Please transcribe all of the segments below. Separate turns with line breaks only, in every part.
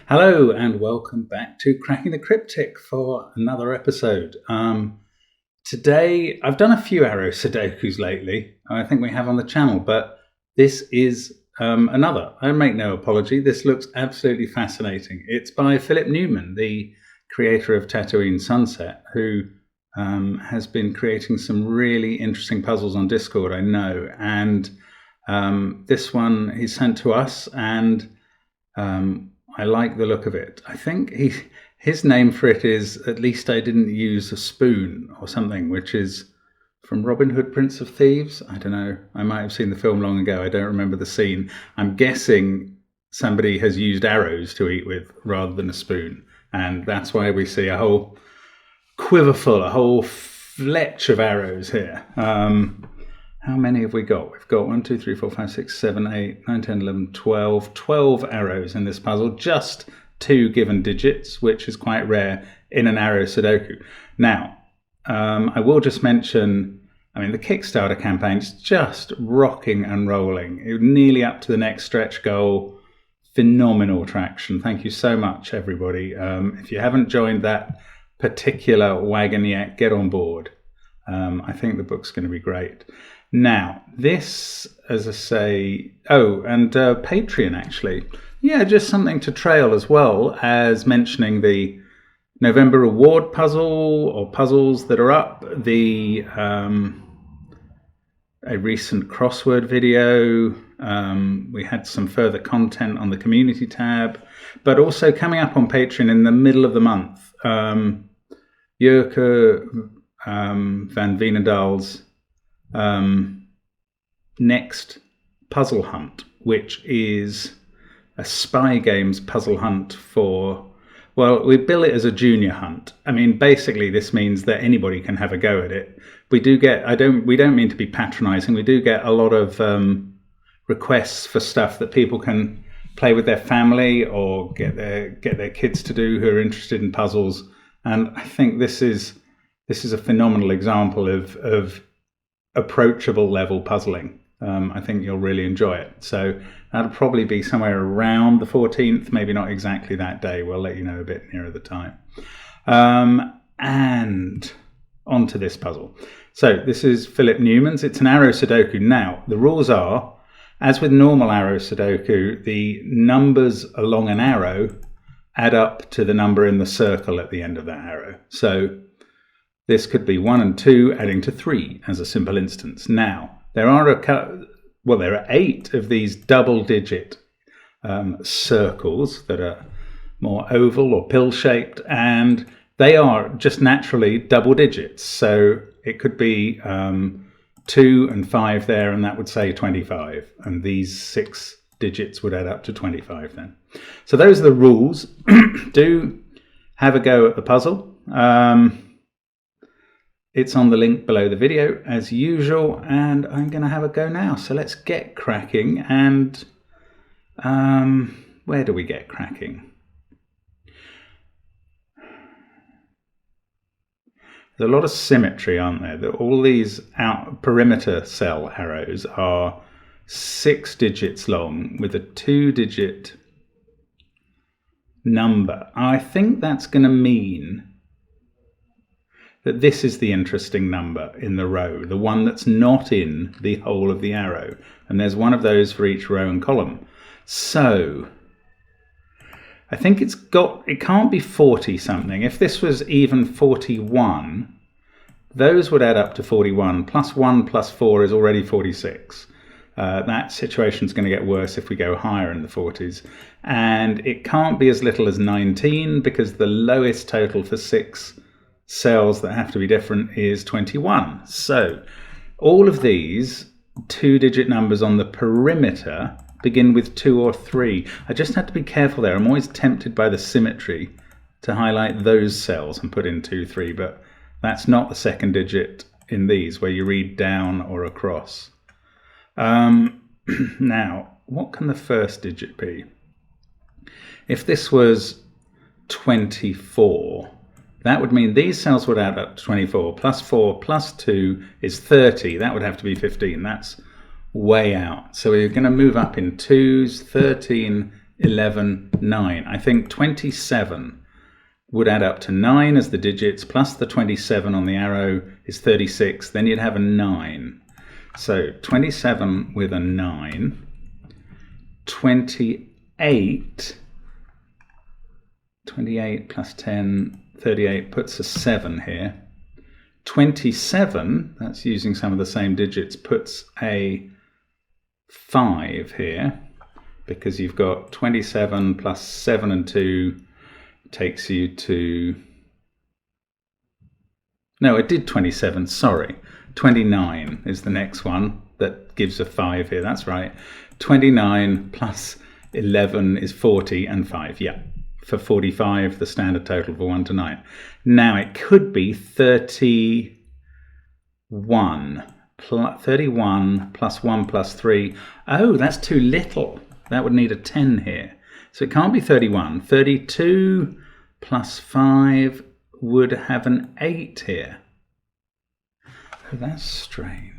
Hello and welcome back to Cracking the Cryptic for another episode. Today, I've done a few arrow Sudokus lately, I think we have on the channel, but this is another. I make no apology, this looks absolutely fascinating. It's by Philip Newman, the creator of Tatooine Sunset, who has been creating some really interesting puzzles on Discord, I know, and this one he sent to us, and I like the look of it. I think his name for it is At Least I Didn't Use a Spoon or something, which is from Robin Hood, Prince of Thieves. I don't know. I might have seen the film long ago. I don't remember the scene. I'm guessing somebody has used arrows to eat with rather than a spoon. And that's why we see a whole quiverful, a whole fletch of arrows here. How many have we got? We've got 1, 2, 3, 4, 5, 6, 7, 8, 9, 10, 11, 12. 12 arrows in this puzzle, just 2 given digits, which is quite rare in an arrow Sudoku. Now, I will just mention, the Kickstarter campaign is just rocking and rolling. It nearly up to the next stretch goal. Phenomenal traction. Thank you so much, everybody. If you haven't joined that particular wagon yet, get on board. I think the book's going to be great. Now, this, as I say, and Patreon, actually. Yeah, just something to trail as well as mentioning the November award puzzle or puzzles that are up, a recent crossword video. We had some further content on the community tab, but also coming up on Patreon in the middle of the month, Jurke van Veenendaal's next puzzle hunt, which is a Spy Games puzzle hunt for, well, we bill it as a junior hunt. Basically this means that anybody can have a go at it. We do get, we don't mean to be patronizing, we do get a lot of requests for stuff that people can play with their family or get their kids to do who are interested in puzzles. And I think this is a phenomenal example of approachable level puzzling. I think you'll really enjoy it. So that'll probably be somewhere around the 14th, maybe not exactly that day. We'll let you know a bit nearer the time. And on to this puzzle. So this is Philip Newman's. It's an arrow Sudoku. Now, the rules are, as with normal arrow Sudoku, the numbers along an arrow add up to the number in the circle at the end of that arrow. So this could be 1 and 2 adding to 3 as a simple instance. Now, there are 8 of these double-digit circles that are more oval or pill-shaped, and they are just naturally double digits. So it could be 2 and 5 there, and that would say 25. And these 6 digits would add up to 25 then. So those are the rules. Do have a go at the puzzle. It's on the link below the video as usual, and I'm going to have a go now. So let's get cracking. And where do we get cracking? There's a lot of symmetry, aren't there? That all these perimeter cell arrows are 6 digits long with a 2-digit number. I think that's going to mean that this is the interesting number in the row, the one that's not in the whole of the arrow. And there's one of those for each row and column. So I think it can't be 40 something. If this was even 41, those would add up to 41. Plus 1 plus 4 is already 46. That situation's going to get worse if we go higher in the 40s. And it can't be as little as 19 because the lowest total for 6 cells that have to be different is 21. So all of these 2-digit numbers on the perimeter begin with 2 or 3. I just have to be careful there. I'm always tempted by the symmetry to highlight those cells and put in 2, 3, but that's not the second digit in these where you read down or across. Now, what can the first digit be? If this was 24, that would mean these cells would add up to 24. Plus 4 plus 2 is 30. That would have to be 15. That's way out. So we're going to move up in 2s, 13, 11, 9. I think 27 would add up to 9 as the digits, plus the 27 on the arrow is 36. Then you'd have a 9. So 27 with a 9. 28 plus 10, 38 puts a 7 here. 27, that's using some of the same digits, puts a 5 here, because you've got 27 plus 7 and 2 takes you to... No, it did 27, sorry. 29 is the next one that gives a 5 here, that's right. 29 plus 11 is 40 and 5, yeah. For 45, the standard total for 1 to 9. Now it could be 31. 31 plus 1 plus 3. Oh, that's too little. That would need a 10 here. So it can't be 31. 32 plus 5 would have an 8 here. Oh, that's strange.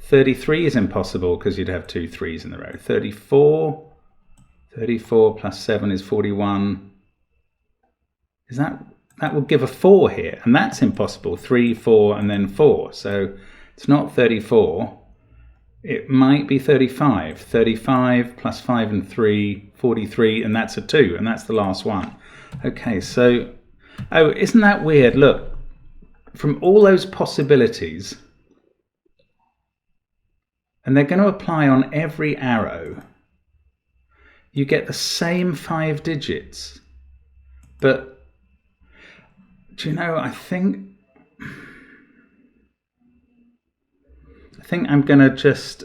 33 is impossible because you'd have 2 3s in the row. 34 plus 7 is 41. Is that would give a 4 here, and that's impossible. 3, 4, and then 4. So it's not 34. It might be 35. 35 plus 5 and 3, 43, and that's a 2, and that's the last one. Okay, so, oh, isn't that weird? Look, from all those possibilities, and they're going to apply on every arrow, you get the same 5 digits. But, do you know, I think I'm going to just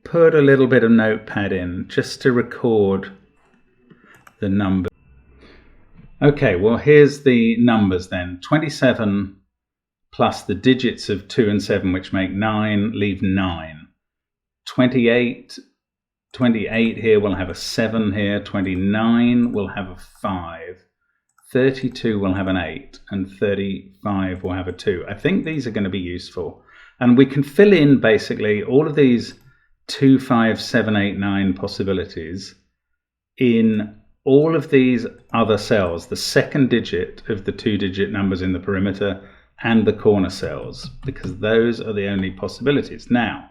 put a little bit of notepad in just to record the number. Okay, well, here's the numbers then. 27 plus the digits of 2 and 7, which make 9, leave 9. 28 here will have a 7 here. 29 will have a 5. 32 will have an 8, and 35 will have a 2. I think these are going to be useful. And we can fill in basically all of these 2, 5, 7, 8, 9 possibilities in all of these other cells, the second digit of the 2-digit numbers in the perimeter and the corner cells, because those are the only possibilities. Now,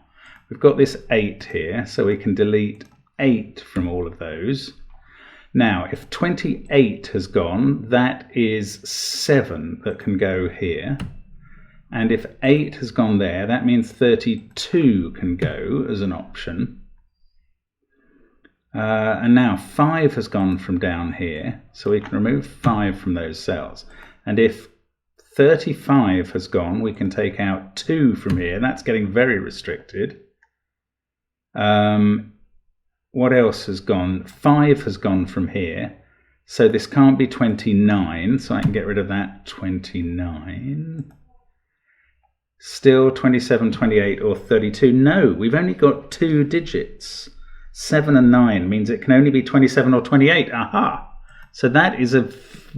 we've got this 8 here, so we can delete 8 from all of those. Now, if 28 has gone, that is 7 that can go here. And if 8 has gone there, that means 32 can go as an option. And now 5 has gone from down here, so we can remove 5 from those cells. And if 35 has gone, we can take out 2 from here. That's getting very restricted. What else has gone? 5 has gone from here. So this can't be 29, so I can get rid of that. 29. Still 27, 28, or 32. No, we've only got 2 digits. 7 and 9 means it can only be 27 or 28. Aha! So that is a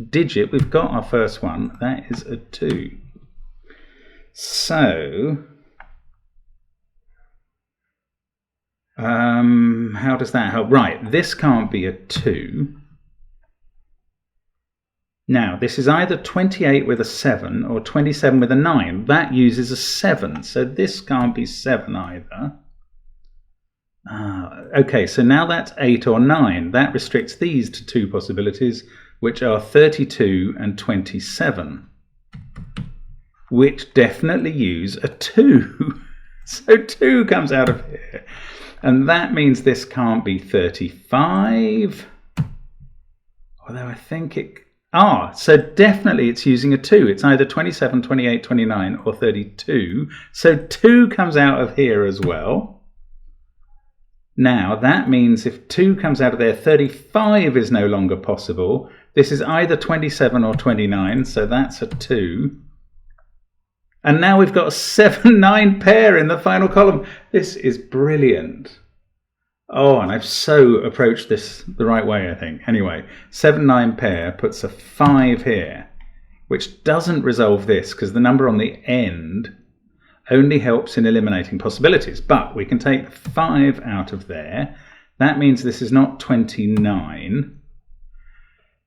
digit. We've got our first one. That is a 2. So... how does that help? Right, this can't be a 2. Now, this is either 28 with a 7 or 27 with a 9. That uses a 7, so this can't be 7 either. Okay, so now that's 8 or 9. That restricts these to 2 possibilities, which are 32 and 27, which definitely use a 2. So 2 comes out of here. And that means this can't be 35. Although I think it... so definitely it's using a 2. It's either 27, 28, 29 or 32. So 2 comes out of here as well. Now that means if 2 comes out of there, 35 is no longer possible. This is either 27 or 29, so that's a 2. And now we've got a 7-9 pair in the final column. This is brilliant. Oh, and I've so approached this the right way, I think. Anyway, 7-9 pair puts a 5 here, which doesn't resolve this because the number on the end... only helps in eliminating possibilities. But we can take 5 out of there. That means this is not 29,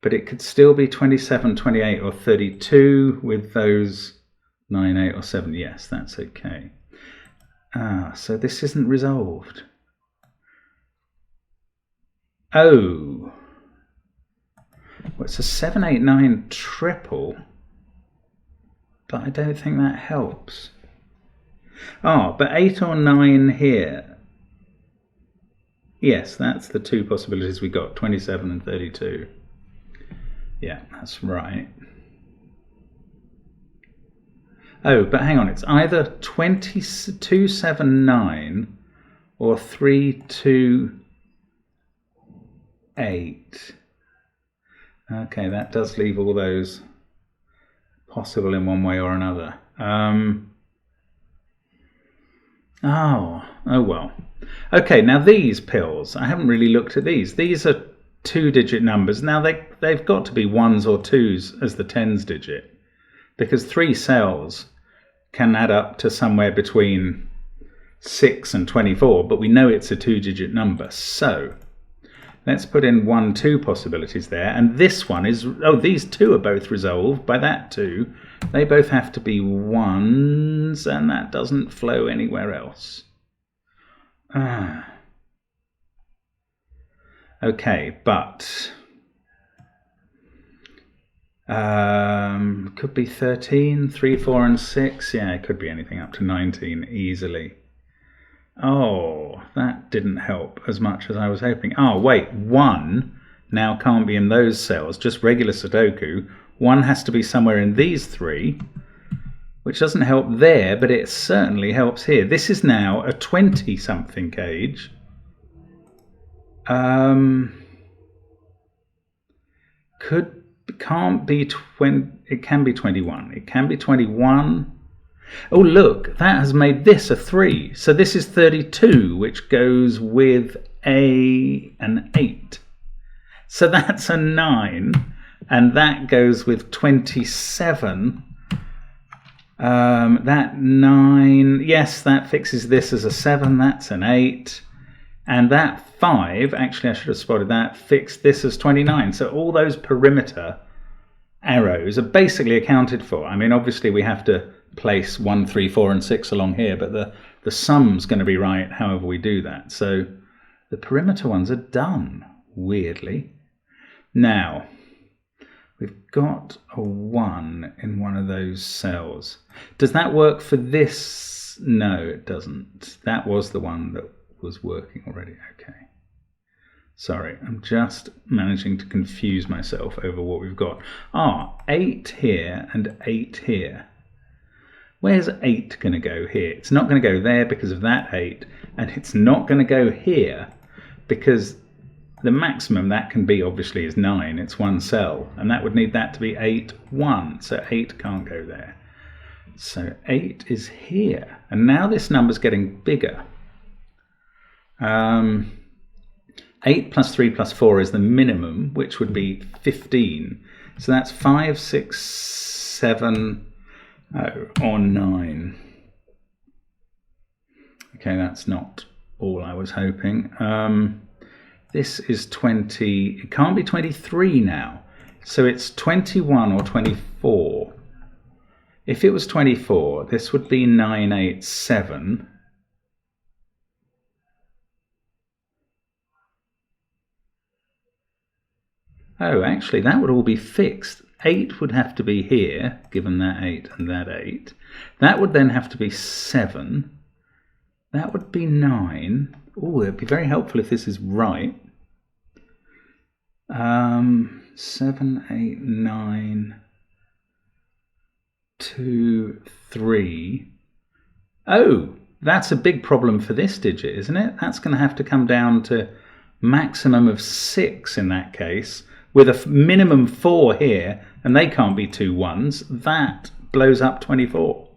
but it could still be 27, 28, or 32 with those 9, 8, or 7. Yes, that's okay. So this isn't resolved. Oh. Well, it's a 7, 8, 9 triple, but I don't think that helps. Oh, but 8 or 9 here. Yes, that's the 2 possibilities we got, 27 and 32. Yeah, that's right. Oh, but hang on, it's either 2, 7, 9 or 3, 2, 8. Okay, that does leave all those possible in one way or another. Oh well. Okay, now these pills, I haven't really looked at these. These are 2-digit numbers. Now they've got to be 1s or 2s as the tens digit, because 3 cells can add up to somewhere between 6 and 24, but we know it's a 2-digit number. So let's put in 1, 2 possibilities there, and this one is, oh, these 2 are both resolved by that 2. They both have to be 1s, and that doesn't flow anywhere else. Okay, but could be 13, 3, 4, and 6. Yeah, it could be anything up to 19 easily. Oh, that didn't help as much as I was hoping. Oh, wait, 1 now can't be in those cells, just regular Sudoku. 1 has to be somewhere in these 3, which doesn't help there, but it certainly helps here. This is now a 20-something cage. Can't be 20. It can be 21. It can be 21. Oh, look, that has made this a 3. So this is 32, which goes with an 8. So that's a 9, and that goes with 27. That 9, yes, that fixes this as a 7. That's an 8. And that 5, actually I should have spotted that, fixed this as 29. So all those perimeter arrows are basically accounted for. I mean, obviously we have to place 1, 3, 4, and 6 along here, but the sum's going to be right however we do that. So the perimeter ones are done, weirdly. Now, we've got a 1 in one of those cells. Does that work for this? No, it doesn't. That was the one that was working already. Okay. Sorry, I'm just managing to confuse myself over what we've got. 8 here and 8 here. Where's 8 going to go here? It's not going to go there because of that 8, and it's not going to go here because the maximum that can be obviously is 9. It's 1 cell, and that would need that to be 8, 1. So 8 can't go there. So 8 is here, and now this number's getting bigger. 8 plus 3 plus 4 is the minimum, which would be 15. So that's 5, 6, 7, or 9. Okay, that's not all I was hoping. This is 20. It can't be 23 now. So it's 21 or 24. If it was 24, this would be 9, 8, 7. Oh, actually, that would all be fixed. 8 would have to be here, given that 8 and that 8. That would then have to be 7. That would be 9. Oh, it would be very helpful if this is right. 7, 8, 9, 2, 3. Oh, that's a big problem for this digit, isn't it? That's going to have to come down to maximum of 6 in that case, with a minimum 4 here, and they can't be 2 1s. That blows up 24.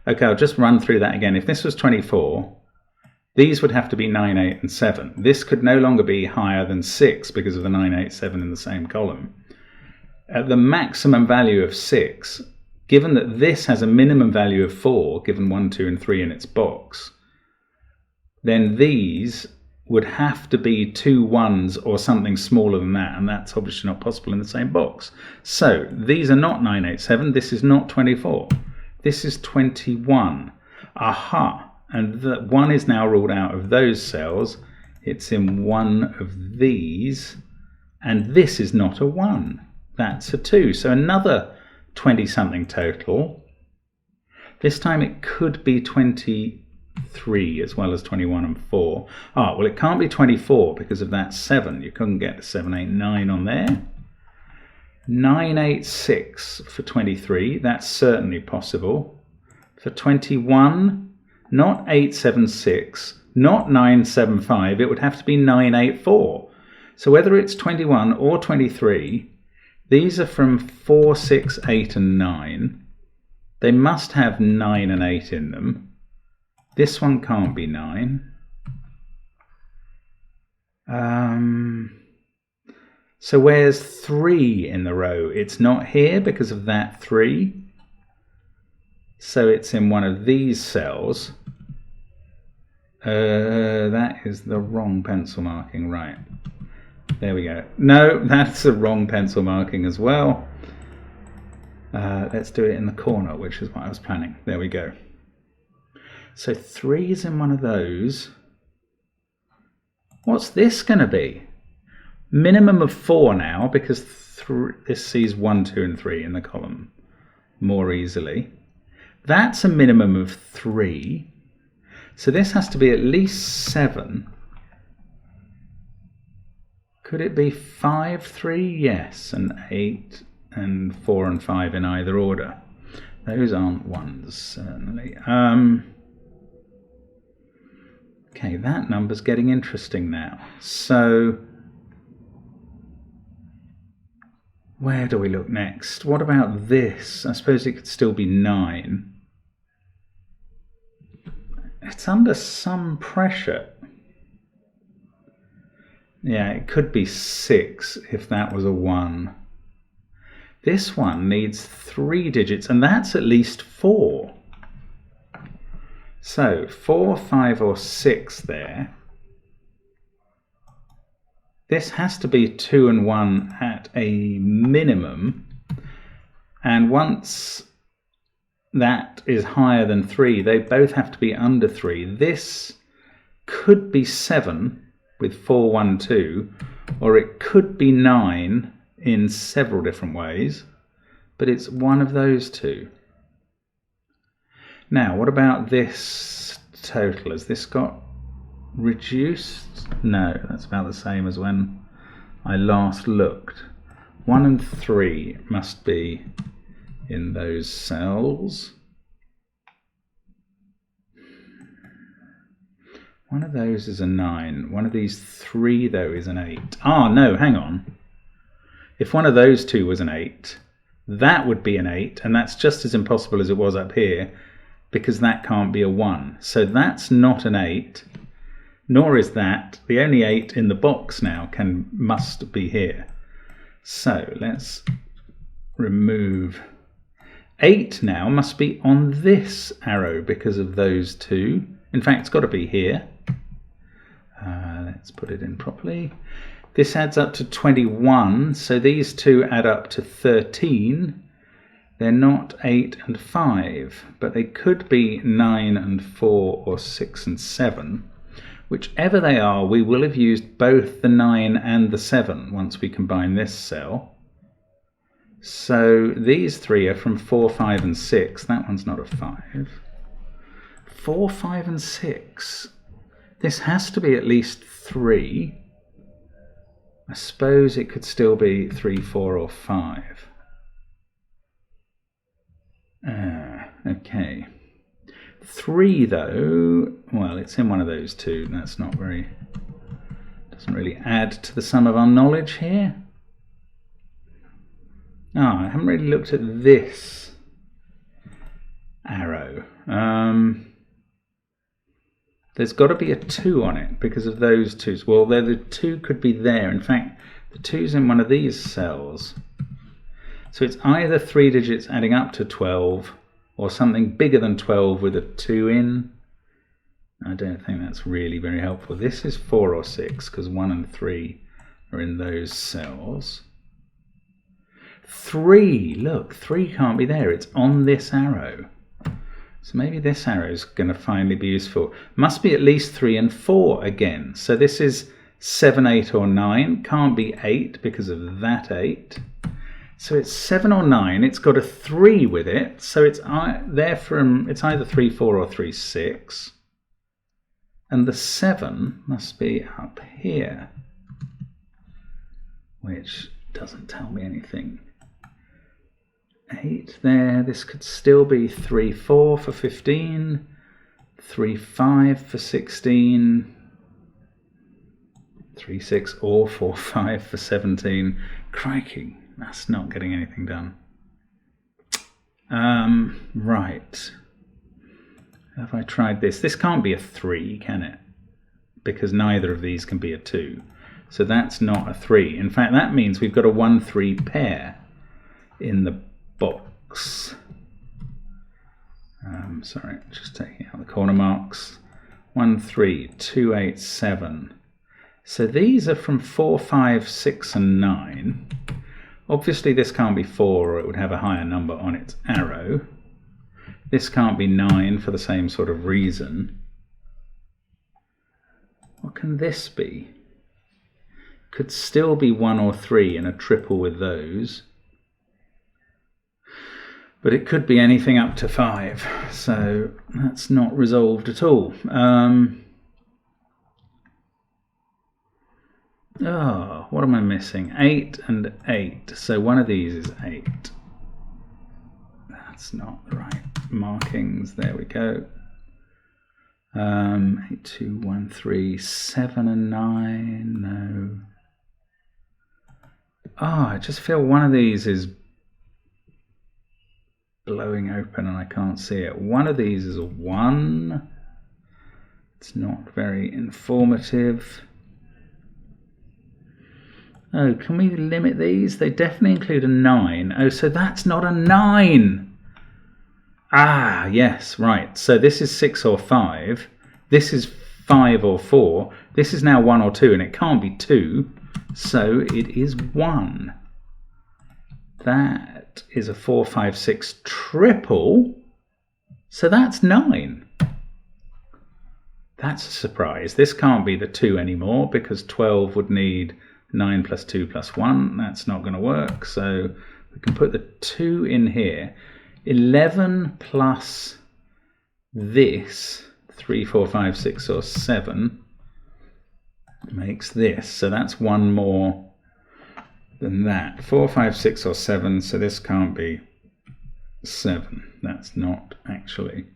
Okay, I'll just run through that again. If this was 24, these would have to be 9, 8, and 7. This could no longer be higher than 6 because of the 9, 8, 7 in the same column. At the maximum value of 6 given that this has a minimum value of 4, given 1, 2, and 3 in its box, then these would have to be 2 1s or something smaller than that, and that's obviously not possible in the same box. So these are not 987, this is not 24, this is 21. Aha! And the 1 is now ruled out of those cells. It's in one of these, and this is not a 1. That's a 2. So another 20-something total. This time it could be 23 as well as 21 and 4. Ah, well, it can't be 24 because of that 7. You couldn't get 7, 8, 9 on there. 986 for 23. That's certainly possible. For 21, not 876, not 975. It would have to be 984. So whether it's 21 or 23, these are from 4, 6, 8 and 9. They must have 9 and 8 in them. This one can't be 9. So where's 3 in the row? It's not here because of that 3. So it's in one of these cells. That is the wrong pencil marking, right. There we go. No, that's the wrong pencil marking as well. Let's do it in the corner, which is what I was planning. There we go. So 3 is in one of those. What's this going to be? Minimum of 4 now, because this sees 1, 2, and 3 in the column more easily. That's a minimum of 3. So this has to be at least 7. Could it be 5, 3? Yes, and 8 and 4 and 5 in either order. Those aren't 1s, certainly. Okay, that number's getting interesting now. So where do we look next? What about this? I suppose it could still be 9. It's under some pressure. Yeah, it could be 6 if that was a 1. This one needs 3 digits, and that's at least 4. So 4, 5, or 6 there. This has to be 2 and 1 at a minimum. And once that is higher than 3, they both have to be under 3. This could be 7 with 4, 1, 2, or it could be 9 in several different ways, but it's one of those two. Now, what about this total? Has this got reduced? No, that's about the same as when I last looked. 1 and 3 must be in those cells. One of those is a 9. One of these 3, though, is an 8. Ah, no, hang on. If one of those 2 was an 8, that would be an 8, and that's just as impossible as it was up here, because that can't be a 1. So that's not an 8, nor is that. The only 8 in the box now must be here. So let's remove 8 now must be on this arrow because of those 2. In fact, it's got to be here. Let's put it in properly. This adds up to 21, so these 2 add up to 13. They're not 8 and 5, but they could be 9 and 4 or 6 and 7. Whichever they are, we will have used both the 9 and the 7 once we combine this cell. So these 3 are from 4, 5 and 6. That one's not a 5. 4, 5 and 6. This has to be at least 3. I suppose it could still be 3, 4 or 5. Okay. 3 though, well, it's in one of those 2. That's not very, doesn't really add to the sum of our knowledge here. I haven't really looked at this arrow. There's got to be a 2 on it because of those 2s. Well, the 2 could be there. In fact, the 2's in one of these cells. So it's either 3 digits adding up to 12 or something bigger than 12 with a 2 in. I don't think that's really very helpful. This is 4 or 6 because 1 and 3 are in those cells. 3, look, 3 can't be there. It's on this arrow. So maybe this arrow is going to finally be useful. Must be at least 3 and 4 again. So this is 7, 8 or 9. Can't be 8 because of that 8. So it's 7 or 9. It's got a 3 with it. So it's there from, it's either 3, 4 or 3, 6. And the 7 must be up here, which doesn't tell me anything. 8 there. This could still be 3, 4 for 15, 3, 5 for 16, 3, 6 or 4, 5 for 17. Crikey, that's not getting anything done. Right. Have I tried this? This can't be a 3, can it? Because neither of these can be a 2. So that's not a 3. In fact, that means we've got a 1-3 pair in the box. Sorry, just taking out the corner marks. 1, 3, 2, 8, 7. So these are from 4, 5, 6 and 9. Obviously this can't be 4 or it would have a higher number on its arrow. This can't be 9 for the same sort of reason. What can this be? Could still be 1 or 3 in a triple with those. But it could be anything up to 5. So that's not resolved at all. Oh, what am I missing? 8 and 8. So one of these is 8. That's not the right markings. There we go. 8, 2, 1, 3, 7 and 9. No. Oh, I just feel one of these is blowing open and I can't see it. One of these is a 1. It's not very informative. Oh, can we limit these? They definitely include a 9. Oh, so that's not a 9. Ah, yes, right. So this is 6 or 5. This is 5 or 4. This is now 1 or 2, and it can't be 2. So it is 1. That is a 4, 5, 6 triple. So that's 9. That's a surprise. This can't be the 2 anymore because 12 would need 9 plus 2 plus 1. That's not going to work. So we can put the 2 in here. 11 plus this, 3, 4, 5, 6 or 7 makes this. So that's 1 more than that. 4, 5, 6 or 7. So this can't be 7. That's not actually.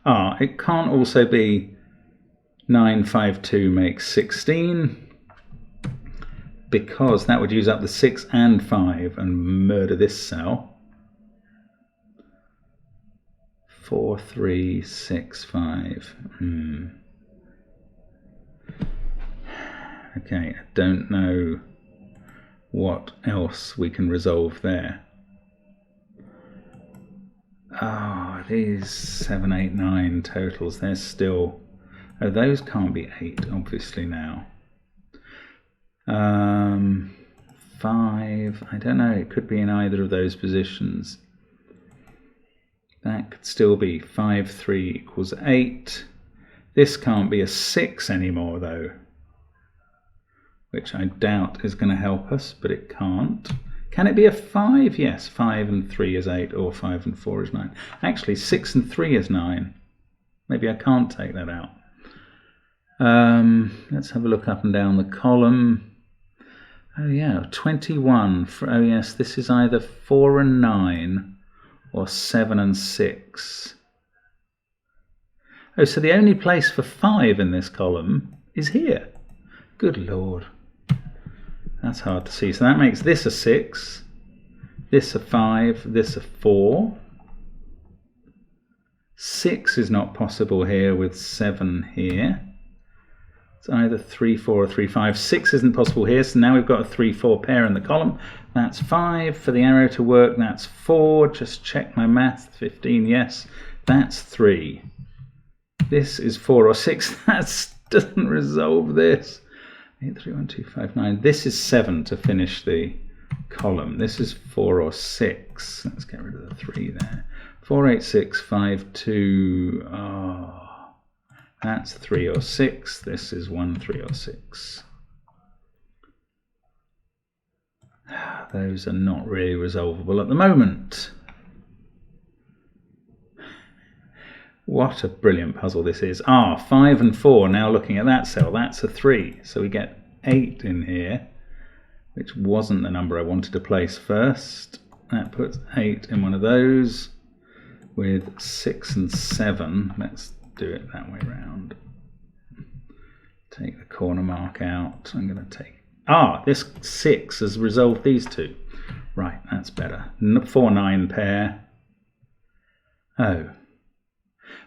Ah, it can't also be 9, 5, 2 makes 16. Because that would use up the 6 and 5 and murder this cell. 4, 3, 6, 5. Okay, I don't know what else we can resolve there. Oh, these 7, 8, 9 totals, they're still... Oh, those can't be 8, obviously, now. 5, I don't know, it could be in either of those positions. That could still be 5, 3 equals 8. This can't be a 6 anymore, though, which I doubt is going to help us, but it can't. Can it be a 5? Yes, 5 and 3 is 8, or 5 and 4 is 9. Actually, 6 and 3 is 9. Maybe I can't take that out. Let's have a look up and down the column. Oh yeah, 21. Oh yes, this is either 4 and 9 or 7 and 6. Oh, so the only place for 5 in this column is here. Good Lord. That's hard to see. So that makes this a 6, this a 5, this a 4. 6 is not possible here with 7 here. It's either 3, 4 or 3, 5. 6 isn't possible here, so now we've got a 3, 4 pair in the column. That's 5 for the arrow to work. That's 4. Just check my math. 15, yes. That's 3. This is 4 or 6. That doesn't resolve this. 8, 3, 1, 2, 5, 9. This is 7 to finish the column. This is 4 or 6. Let's get rid of the 3 there. 4, 8, 6, 5, 2. Oh. That's 3 or 6. This is 1, 3 or 6. Those are not really resolvable at the moment. What a brilliant puzzle this is. 5 and 4. Now looking at that cell, that's a 3. So we get 8 in here, which wasn't the number I wanted to place first. That puts 8 in one of those with 6 and 7. Let's do it that way round. Take the corner mark out. I'm going to take... this 6 has resolved these two. Right, that's better. 4, 9 pair. Oh,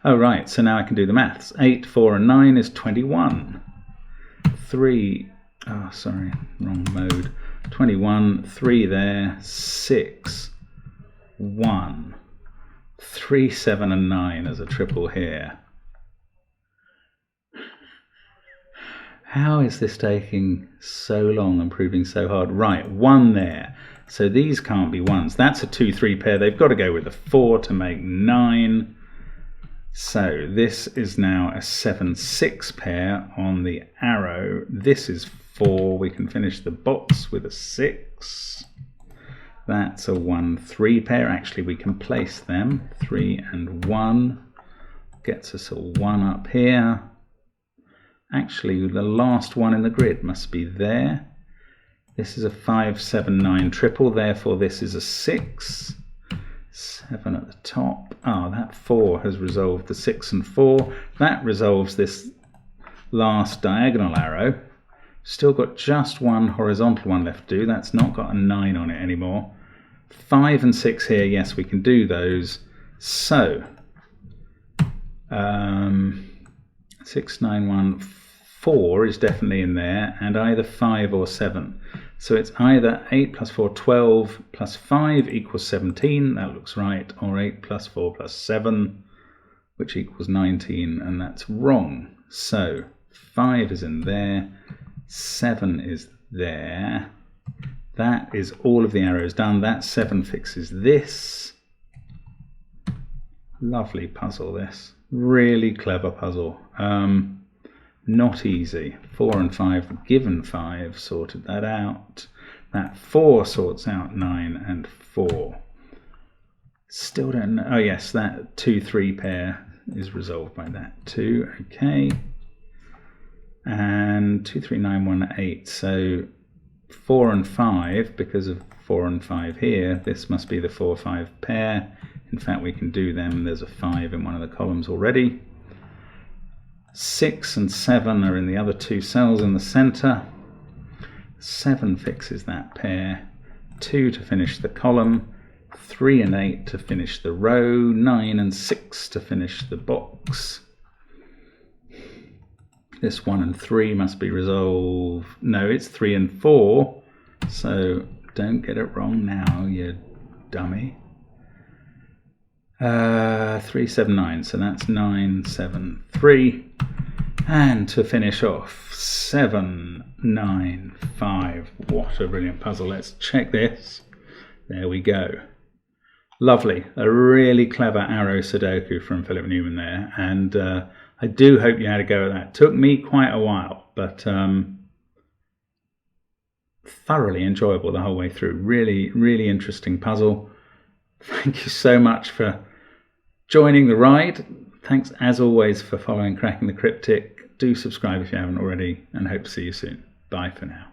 right, so now I can do the maths. 8, 4 and 9 is 21. 3, sorry, wrong mode. 21, 3 there, 6, 1. 3, 7 and 9 as a triple here. How is this taking so long and proving so hard? Right, 1 there. So these can't be 1s. That's a 2, 3 pair. They've got to go with a 4 to make 9. So this is now a 7, 6 pair on the arrow. This is 4. We can finish the box with a 6. That's a 1, 3 pair. Actually, we can place them. 3 and 1 gets us a 1 up here. Actually, the last one in the grid must be there. This is a 5, 7, 9 triple. Therefore, this is a 6. 7 at the top. That 4 has resolved the 6 and 4. That resolves this last diagonal arrow. Still got just one horizontal one left to do. That's not got a 9 on it anymore. 5 and 6 here. Yes, we can do those. So, 6, 9, 1, 4 is definitely in there, and either 5 or 7. So it's either 8 plus 4, 12, plus 5 equals 17, that looks right, or 8 plus 4 plus 7, which equals 19, and that's wrong. So 5 is in there, 7 is there. That is all of the arrows done. That 7 fixes this. Lovely puzzle, this. Really clever puzzle. Not easy. 4 and 5, given 5, sorted that out. That 4 sorts out 9 and 4. Still don't know. Oh yes, that 2, 3 pair is resolved by that 2. Okay. And 2, 3, 9, 1, 8. So 4 and 5, because of 4 and 5 here, this must be the 4, 5 pair. In fact, we can do them. There's a 5 in one of the columns already. 6 and 7 are in the other 2 cells in the center. 7 fixes that pair. 2 to finish the column. 3 and 8 to finish the row. 9 and 6 to finish the box. This 1 and 3 must be resolved. No, it's 3 and 4. So don't get it wrong now, you dummy. 3, 7, 9. So that's 9, 7, 3. And to finish off, 7, 9, 5. What a brilliant puzzle. Let's check this. There we go. Lovely. A really clever arrow Sudoku from Philip Newman there. And I do hope you had a go at that. Took me quite a while, but thoroughly enjoyable the whole way through. Really, really interesting puzzle. Thank you so much for joining the ride. Thanks as always for following Cracking the Cryptic. Do subscribe if you haven't already, and hope to see you soon. Bye for now.